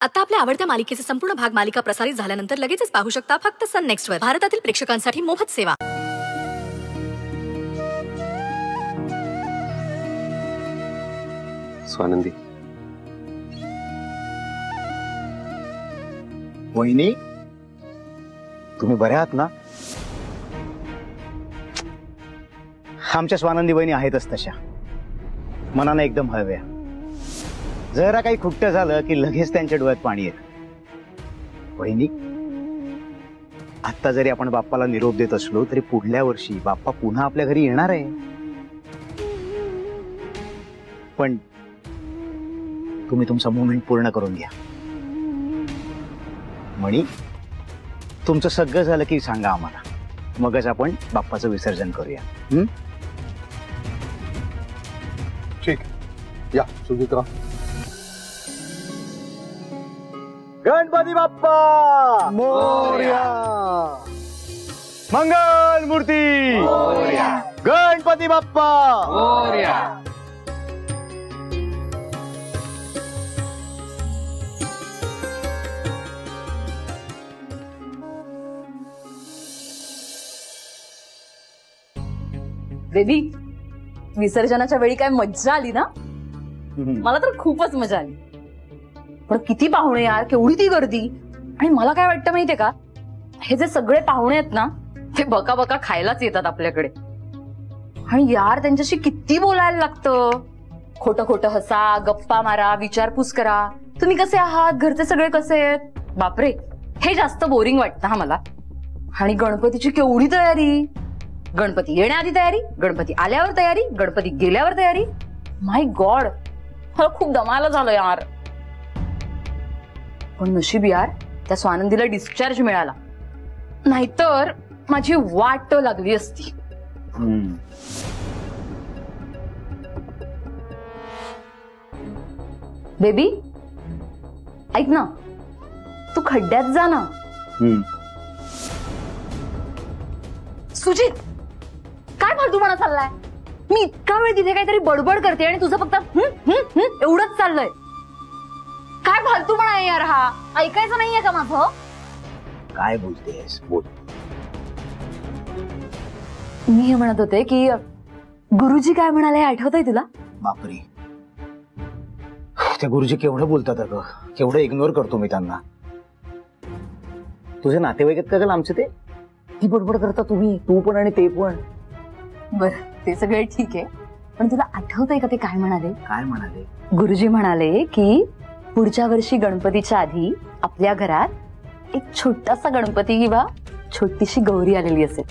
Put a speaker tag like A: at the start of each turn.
A: आता आपल्या आवडत्या मालिकेचे संपूर्ण भाग मालिका प्रसारित झाल्यानंतर लगेचच पाहू शकता फक्त सन नेक्स्ट वर। भारतातील प्रेक्षकांसाठी मोफत सेवा।
B: स्वानंदी, वहिनी, तुम्ही बऱ्या आहात ना? आमच्या स्वानंदी वहिनी आहेतच तशा, मनाने एकदम हळव्या। जरा काही खुट्ट झालं की लगेच त्यांच्या डोळ्यात पाणी येतं। वहिनी, आता जरी आपण बाप्पाला निरोप देत असलो तरी पुढल्या वर्षी बाप्पा पुन्हा आपल्या घरी येणार आहे। पण तुम्ही तुमचा मुवमेंट पूर्ण करून घ्या। मणी, तुमचं सगळं झालं की सांगा आम्हाला, मगच आपण बाप्पाचं विसर्जन करूया।
C: ठीक, या सुचित्रा।
B: गणपती बाप्पा मोरया, मंगल मूर्ती मोरया, गणपती बाप्पा मोरया।
D: बेबी, विसर्जनाच्या वेळी काय मज्जा आली ना? मला तर खूपच मजा आली। पण किती पाहुणे यार, केवढी ती गर्दी। आणि मला काय वाटतं माहितीये का, हे जे सगळे पाहुणे आहेत ना, ते बका बका खायलाच येतात आपल्याकडे। आणि यार त्यांच्याशी किती बोलायला लागतं, खोटं खोटं हसा, गप्पा मारा, विचारपूस करा, तुम्ही कसे आहात, घरचे सगळे कसे आहेत। बापरे, हे जास्त बोरिंग वाटतं हा मला। आणि गणपतीची केवढी तयारी, गणपती येण्याआधी तयारी, गणपती आल्यावर तयारी, गणपती गेल्यावर तयारी। माय गॉड, मला खूप दमायला झालं यार। पण नशीब यार, त्या स्वानंदीला डिस्चार्ज मिळाला, नाहीतर माझी वाट लागली असती। बेबी, ऐक ना, तू खड्ड्यात जा ना। सुजित, काय फालतूपणा चाललाय? मी इतका वेळ तिथे काहीतरी बडबड करते आणि तुझं फक्त एवढंच चाललंय। काय फालतूपणा आहे यार हा, ऐकायचं नाहीये का माझं?
B: काय बोलतेस, बोल।
D: मी हे म्हणत होते की गुरुजी काय म्हणाले आठवतंय तुला?
B: बापरे, त्या गुरुजी केवढं बोलतात अगं, केवढं इग्नोर करतो मी त्यांना। तुझे नातेवाईक आहेत का गं आमचे? ते ती बडबड करता तुम्ही, तू पण आणि ते पण।
D: बर, ते सगळे ठीक आहे, पण तुला आठवतंय का ते काय म्हणाले?
B: काय म्हणाले?
D: गुरुजी म्हणाले की पुढच्या वर्षी गणपतीच्या आधी आपल्या घरात एक छोटासा गणपती किंवा छोटीशी गौरी आलेली असेल।